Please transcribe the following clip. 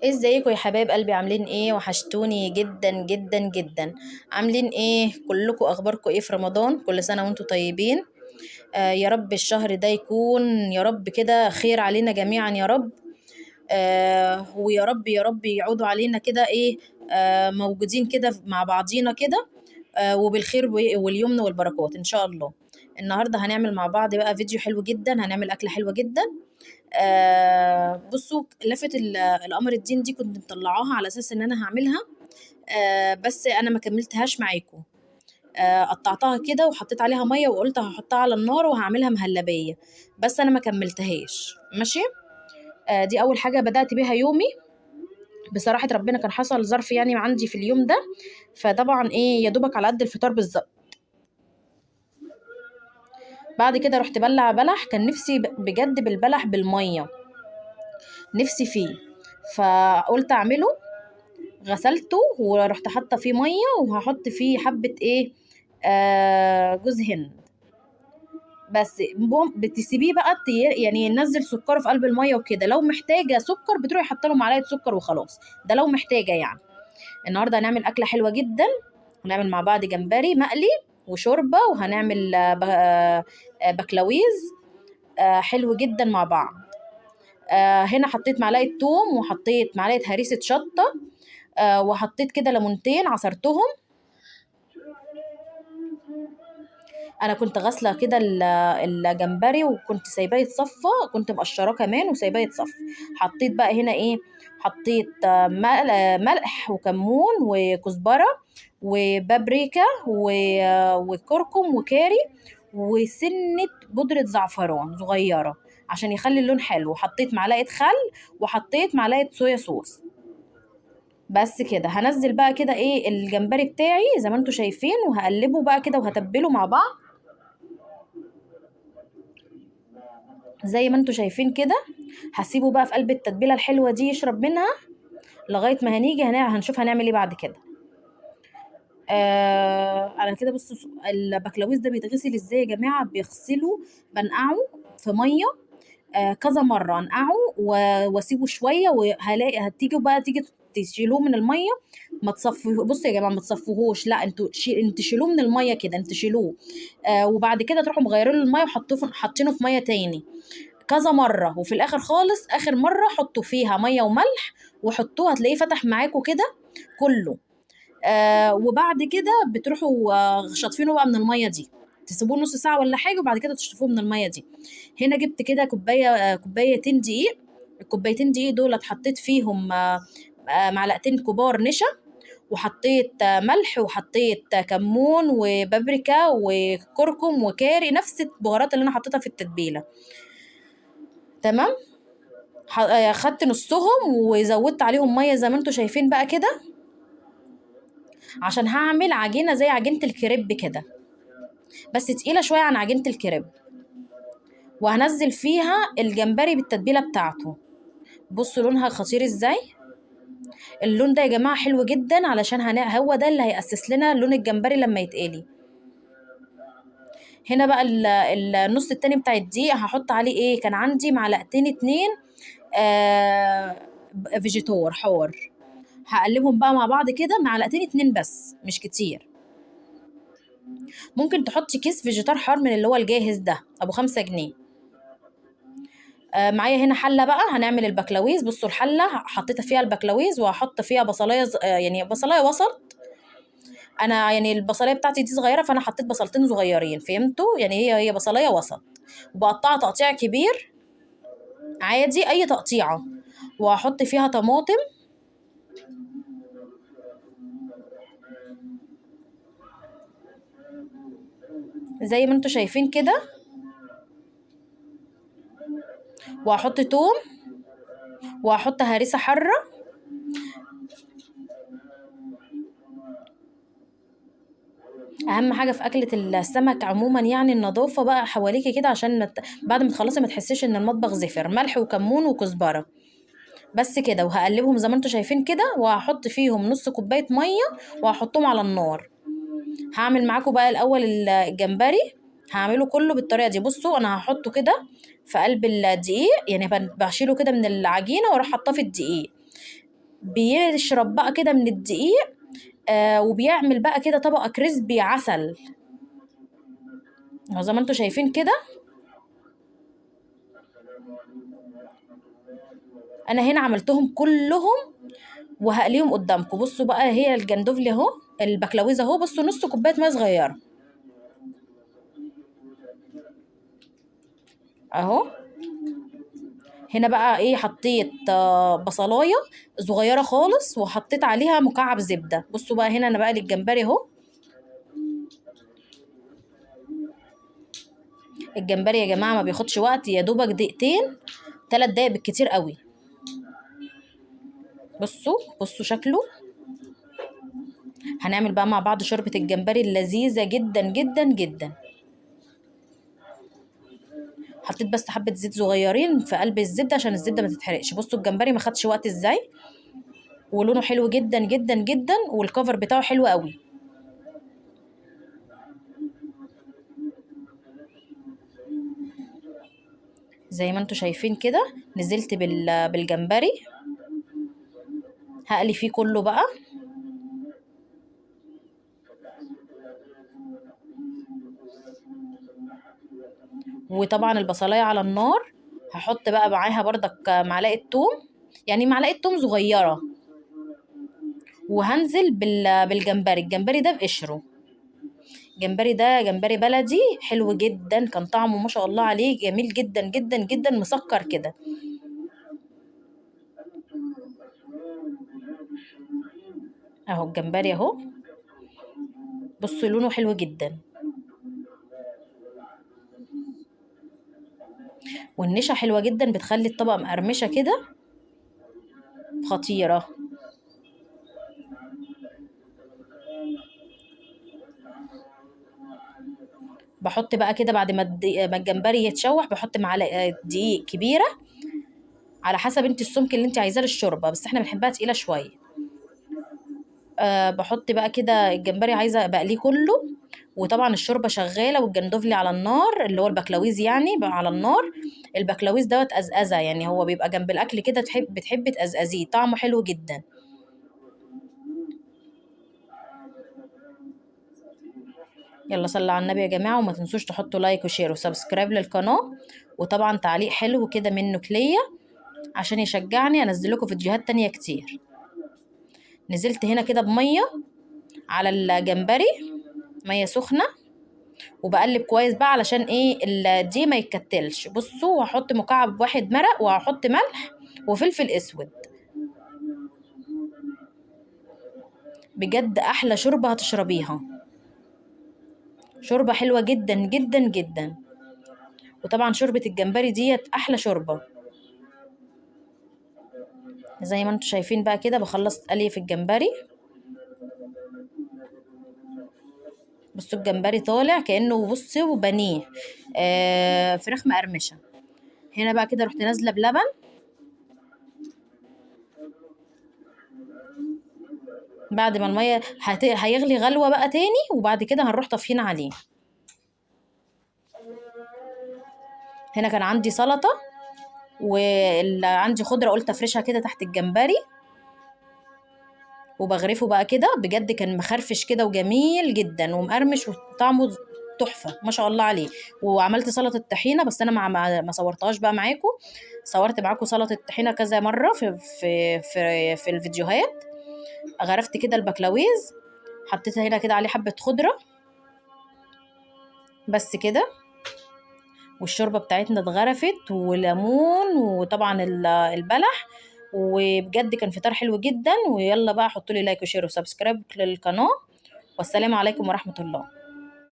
ازيكم يا حبايب قلبي؟ عاملين ايه؟ وحشتوني جدا جدا جدا. عاملين ايه كلكم؟ اخباركم ايه في رمضان؟ كل سنة وانتم طيبين. يا رب الشهر ده يكون يا رب كده خير علينا جميعا يا رب. ويا رب يا رب يعودوا علينا كده ايه، موجودين كده مع بعضينا كده، وبالخير واليمن والبركات ان شاء الله. النهارده هنعمل مع بعض بقى فيديو حلو جدا، هنعمل اكله حلوه جدا. بصوا لفت القمر الدين دي كنت مطلعاها على اساس ان انا هعملها. بس انا ما كملتهاش معاكم. قطعتها كده وحطيت عليها ميه وقلت هحطها على النار وهعملها مهلبيه، بس انا ما كملتهاش ماشي. دي اول حاجه بدات بيها يومي. بصراحه ربنا كان حصل ظرف يعني عندي في اليوم ده، فطبعا ايه يا دوبك على قد الفطار بالظبط. بعد كده رحت بلع بلح، كان نفسي بجد بالبلح بالميه، نفسي فيه، فقلت اعمله. غسلته ورحت حاطه فيه ميه، وهحط فيه حبه ايه، جوز هند. بس بتسيبيه بقى يعني ينزل سكره في قلب الميه وكده، لو محتاجه سكر بتروحي حاطه له معلقه سكر وخلاص، ده لو محتاجه يعني. النهارده هنعمل اكله حلوه جدا، هنعمل مع بعض جمبري مقلي وشوربه، وهنعمل بكلاويز حلو جدا مع بعض. هنا حطيت معلقه توم وحطيت معلقه هريسه شطه، وحطيت كده ليمونتين عصرتهم. انا كنت غاسله كده الجمبري وكنت سايباه يتصفى، كنت مقشراه كمان وسايباه يتصفى. حطيت بقى هنا ايه، حطيت ملح وكمون وكزبره وبابريكا وكركم وكاري وسنه بودره زعفران صغيره عشان يخلي اللون حلو. حطيت معلقه خل وحطيت معلقه صويا صوص. بس كده هنزل بقى كده ايه الجمبري بتاعي زي ما انتم شايفين، وهقلبه بقى كده وهتبله مع بعض زي ما انتوا شايفين كده. هسيبه بقى في قلب التتبيله الحلوه دي يشرب منها لغايه ما هنيجي هنشوف هنعمل ايه بعد كده. انا كده بصوا، البكلاويز ده بيتغسل ازاي يا جماعه؟ بيغسله، بنقعه في ميه كذا مره، انقعه واسيبه شويه، وهلاقي هتيجوا بقى تيجي تشيلوه من الميه. ما تصفوه، بصوا يا جماعه ما تصفوهوش، لا انتوا شيلوه من الميه كده، انتوا شيلوه. وبعد كده تروحوا مغيرين له الميه وحطوه حاطينه في ميه تاني كذا مرة، وفي الآخر خالص آخر مرة حطوا فيها مية وملح وحطوه، هتلاقيه فتح معاكوا كده كله. وبعد كده بتروحوا شاطفينه بقى من المية دي، تسيبوه نص ساعة ولا حاجة، وبعد كده تشطفوه من المية دي. هنا جبت كده كوبايتين دقيق. الكوبايتين دقيق دول حطيت فيهم معلقتين كبار نشا، وحطيت ملح وحطيت كمون وبابريكا وكركم وكاري، نفس البهارات اللي انا حطيتها في التتبيله. تمام. خدت نصهم وزودت عليهم ميه زي ما انتم شايفين بقى كده، عشان هعمل عجينه زي عجينه الكريب كده، بس تقيله شويه عن عجينه الكريب. وهنزل فيها الجمبري بالتتبيله بتاعته. بصوا لونها خطير ازاي. اللون ده يا جماعه حلو جدا، علشان هو ده اللي هيأسس لنا لون الجمبري لما يتقلي. هنا بقى النص التاني بتاع الدقيق هحط عليه ايه، كان عندي معلقتين اتنين آه فيجيتور حار. هقلبهم بقى مع بعض كده، معلقتين اتنين بس مش كتير. ممكن تحطي كيس فيجيتار حار من اللي هو الجاهز ده ابو 5 جنيه. معايا هنا حله بقى هنعمل البكلاويز. بصوا الحله حطيت فيها البكلاويز، وهحط فيها بصلايه يعني بصلايه وسط. انا يعني البصلايه بتاعتي دي صغيره، فانا حطيت بصلتين صغيرين، فهمتوا يعني؟ هي بصلايه وسط، وبقطعها تقطيع كبير عادي اي تقطيعه. وهحط فيها طماطم زي ما انتوا شايفين كده، وهحط توم، وهحط هريسه حاره. اهم حاجه في اكله السمك عموما يعني النظافه بقى حواليكي كده، عشان بعد ما تخلصي ما تحسيش ان المطبخ زفر. ملح وكمون وكزبره، بس كده. وهقلبهم زي ما انتم شايفين كده، وهحط فيهم نص كوبايه ميه وهحطهم على النار. هعمل معاكم بقى الاول الجمبري، هعمله كله بالطريقه دي. بصوا انا هحطه كده في قلب الدقيق، يعني بشيله كده من العجينه واروح حاطاه في الدقيق. بيشرب بقى كده من الدقيق، وبيعمل بقى كده طبقة كريسبي عسل اهو زي ما انتوا شايفين كده. انا هنا عملتهم كلهم وهقليهم قدامكم. بصوا بقى، هي الجندوفلي اهو، البكلاويز اهو، بصوا نص كوبايه ميه صغيره اهو. هنا بقى ايه، حطيت بصلايه صغيره خالص وحطيت عليها مكعب زبده. بصوا بقى هنا انا بقى للجمبري اهو. الجمبري يا جماعه ما بياخدش وقت، يا دوبك دقيقتين 3 دقايق بالكتير قوي. بصوا بصوا شكله. هنعمل بقى مع بعض شوربه الجمبري اللذيذه جدا جدا جدا. حطيت بس حبه زيت صغيرين في قلب الزبده عشان الزبده ما تتحرقش. بصوا الجمبري ما خدش وقت ازاي، ولونه حلو جدا جدا جدا، والكفر بتاعه حلو قوي. زي ما انتوا شايفين كده نزلت بالجمبري، هقلي فيه كله بقى. وطبعا البصلايه على النار، هحط بقى معاها بردك معلقه توم، يعني معلقه توم صغيره، وهنزل بالجمبري. الجمبري ده بقشره، الجمبري ده جمبري بلدي حلو جدا، كان طعمه ما شاء الله عليه جميل جدا جدا جدا، مسكر كده اهو. الجمبري اهو، بصوا لونه حلو جدا، والنشا حلوه جدا بتخلي الطبق مقرمشه كده، خطيره. بحط بقى كده بعد ما الجمبري يتشوح، بحط معلقه دقيق كبيره على حسب انت السمك اللي انت عايزاه للشوربه، بس احنا بنحبها تقيله شويه. بحط بقى كده الجمبري، عايزه بقليه كله، وطبعا الشوربه شغاله والجندوفلي على النار، اللي هو البكلاويز يعني بقى على النار. البكلاويز دوت ازازه، يعني هو بيبقى جنب الاكل كده، بتحبي تزازيه، طعمه حلو جدا. يلا صلوا على النبي يا جماعه، وما تنسوش تحطوا لايك وشير وسبسكرايب للقناه، وطبعا تعليق حلو كده منك ليا عشان يشجعني انزل لكم فيديوهات تانية كتير. نزلت هنا كده بميه على الجمبري، ميه سخنه، وبقلب كويس بقى علشان ايه دي ما يتكتلش. بصوا، وهحط مكعب واحد مرق، وهحط ملح وفلفل اسود. بجد احلى شوربه هتشربيها، شوربه حلوه جدا جدا جدا. وطبعا شوربه الجمبري ديت احلى شوربه. زي ما انتم شايفين بقى كده بخلص قلي في الجمبري. بصوا الجمبري طالع كانه، بصوا بانيه، فراخ مقرمشه. هنا بقى كده رحت نازله بلبن، بعد ما الميه هيغلي غلوه بقى تاني، وبعد كده هنروح طافيين عليه. هنا كان عندي سلطه، وعندي خضره قلت افرشها كده تحت الجمبري، وبغرفه بقى كده. بجد كان مخرفش كده وجميل جدا ومقرمش وطعمه تحفه ما شاء الله عليه. وعملت سلطه طحينه، بس انا ما صورتهاش بقى معاكم. صورت معاكم سلطه طحينه كذا مره في الفيديوهات. غرفت كده البكلاويز، حطيتها هنا كده عليه حبه خضره بس كده، والشوربه بتاعتنا اتغرفت وليمون، وطبعا البلح. وبجد كان فطار حلو جدا. ويلا بقى حطوا لي لايك وشير وسبسكرايب للقناه، والسلام عليكم ورحمه الله.